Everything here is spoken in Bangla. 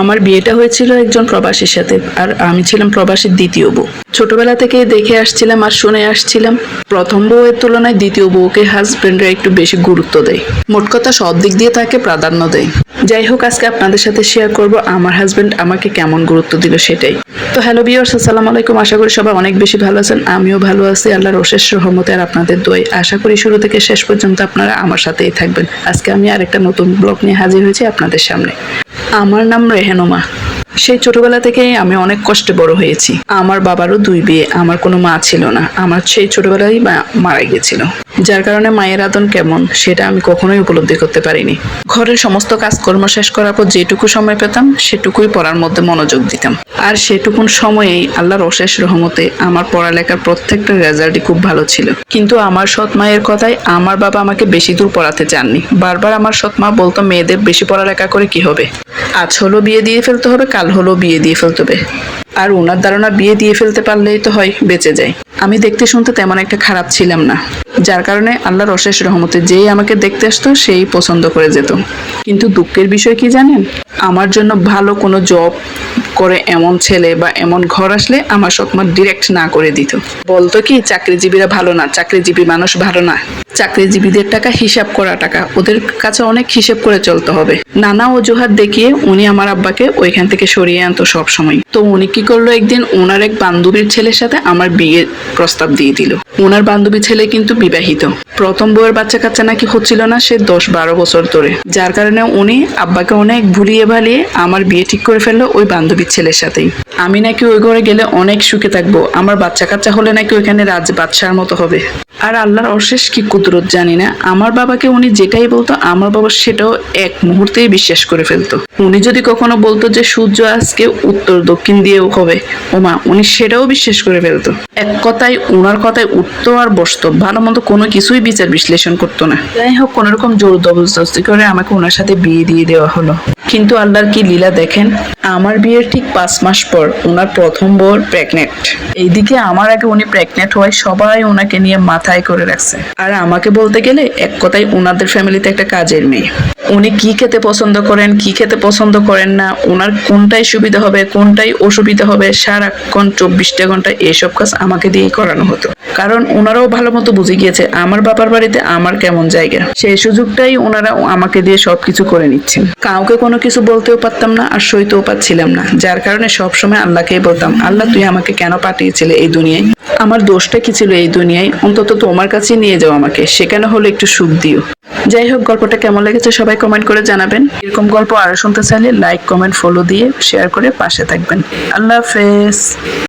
আমার বিয়েটা হয়েছিল একজন প্রবাসীর সাথে, আর আমি ছিলাম প্রবাসীর দ্বিতীয় বউ। ছোটবেলা থেকে দেখে আসছিলাম আর শুনে আসছিলাম, প্রথম বউয়ের তুলনায় দ্বিতীয় বউকে হাজবেন্ডরা একটু বেশি গুরুত্ব দেয়, মোট কথা সব দিক দিয়ে তাকে প্রাধান্য দেয়। যাই হোক, আজকে আপনাদের সাথে শেয়ার করব আমার হাজবেন্ড আমাকে কেমন গুরুত্ব দিল সেটাই। তো হ্যালো ভিউয়ার্স, আসসালামু আলাইকুম। আশা করি সবাই অনেক বেশি ভালো আছেন, আমিও ভালো আছি আল্লাহর অশেষ রহমতে আর আপনাদের দোয়ায়। আশা করি শুরু থেকে শেষ পর্যন্ত আপনারা আমার সাথেই থাকবেন। আজকে আমি আরেকটা নতুন ব্লগ নিয়ে হাজির হয়েছি আপনাদের সামনে। আমার নাম রেহেনুমা। সেই ছোটবেলা থেকেই আমি অনেক কষ্টে বড় হয়েছি। আমার বাবারও 2 বিয়ে, আমার কোনো মা ছিল না। আমার সেই ছোটবেলায় মারা গিয়েছিল, যার কারণে মায়ের আদর কেমন সেটা আমি কখনোই উপলব্ধি করতে পারিনি। ঘরের সমস্ত কাজকর্ম শেষ করার পর যেটুকু সময় পেতাম সেটুকুই পড়ার মধ্যে মনোযোগ দিতাম। আর সেটুকুন সময়েই আল্লাহর অশেষ রহমতে আমার পড়ালেখার প্রত্যেকটা রেজাল্টই খুব ভালো ছিল। কিন্তু আমার সৎ মায়ের কথায় আমার বাবা আমাকে বেশি দূর পড়াতে চাননি। বারবার আমার সৎ মা বলতো, মেয়েদের বেশি পড়ালেখা করে কি হবে, আজ হলো বিয়ে দিয়ে ফেলতে হবে, কাল হলো বিয়ে দিয়ে ফেলতে হবে। আর ওনার ধারণা বিয়ে দিয়ে ফেলতে পারলেই তো হয় বেঁচে যায়। আমি দেখতে শুনতে তেমন একটা খারাপ ছিলাম না, যার কারণে আল্লাহর অশেষ রহমতে যেই আমাকে দেখতে আসতো সেই পছন্দ করে যেত। কিন্তু দুঃখের বিষয় কি জানেন, আমার জন্য ভালো কোনো জব করে এমন ছেলে বা এমন ঘর আসলে আমার সৎমা ডিরেক্ট না করে দিত। বলতো কি, চাকরিজীবীরা ভালো না, চাকরিজীবী মানুষ ভালো না, চাকরিজীবীদের টাকা হিসাব করা টাকা, ওদের কাছে অনেক হিসেব করে চলতে হবে। নানা অজুহাত দেখিয়ে উনি আমার আব্বাকে ওইখান থেকে সরিয়ে আনতো সব সময়। তো উনি কি করলো, একদিন ওনার এক বান্ধবীর ছেলের সাথে আমার বিয়ের প্রস্তাব দিয়ে দিল। ওনার বান্ধবী ছেলে কিন্তু বিবাহিত, প্রথম বউয়ের বাচ্চা কাচ্চা নাকি হচ্ছিল না সে 10-12 বছর ধরে, যার কারণে উনি আব্বাকে অনেক ভুলিয়ে ভালিয়ে আমার বিয়ে ঠিক করে ফেললো ওই বান্ধবীর ছেলের সাথেই। আমি নাকি ওই ঘরে গেলে অনেক সুখে থাকবো, আমার বাচ্চা কাচ্চা হলে নাকি ওইখানে রাজ বাদশার মতো হবে। আর আল্লাহর অশেষ কি কুদরত জানি না, আমার বাবাকে উনি যেটাই বলতো আমার বাবা সেটাও এক মুহূর্তেই বিশ্বাস করে ফেলতো। উনি যদি কখনো বলতো যে সূর্য আজকে উত্তর দক্ষিণ দিয়েও হবে, ওমা উনি সেটাও বিশ্বাস করে ফেলতো। এক কথায় ওনার কথায় উঠতো আর বসতো, ভালো মন্দ কোনো কিছুই বিচার বিশ্লেষণ করতো না। যাই হোক, কোনোরকম জোর জবরদস্তি করে আমাকে ওনার সাথে বিয়ে দিয়ে দেওয়া হলো। কিন্তু আল্লাহর কি লীলা দেখেন, আমার বিয়ের ঠিক 5 মাস পর ওনার প্রথম বউর প্রেগনেন্ট। এইদিকে আমার আগে উনি প্রেগনেন্ট হওয়ায় সবাই ওনাকে নিয়ে মাথায় করে রাখছে। আর আমাকে বলতে গেলে এক কথায় ওনাদের ফ্যামিলিতে একটা কাজের মেয়ে। উনি কি খেতে পছন্দ করেন, কি খেতে পছন্দ করেন না, ওনার কোনটাই সুবিধা হবে কোনটাই অসুবিধা হবে, সারাক্ষণ 24টা ঘন্টা এসব কাজ আমাকে দিয়েই করানো হতো। কারণ ওনারাও ভালো মতো বুঝে গিয়েছে আমার বাবার বাড়িতে আমার কেমন জায়গা, সেই সুযোগটাই ওনারা আমাকে দিয়ে সবকিছু করে নিচ্ছেন। কাউকে কোনো কিছু বলতেও পারতাম না আর সইতেও পারছিলাম না, যার কারণে সবসময় আল্লাহকেই বলতাম, আল্লাহ তুই আমাকে কেন পাঠিয়েছিলে এই দুনিয়ায়, আমার দোষটা কি ছিল এই দুনিয়ায়, অন্তত তোমার কাছে নিয়ে যাও আমাকে, সেখানে হলো একটু সুখ দিও। যাই হোক, গল্পটা কেমন লেগেছে সবাই কমেন্ট করে জানাবেন। এরকম গল্প আরো শুনতে চাইলে লাইক কমেন্ট ফলো দিয়ে শেয়ার করে পাশে থাকবেন। আল্লাহ হাফেজ।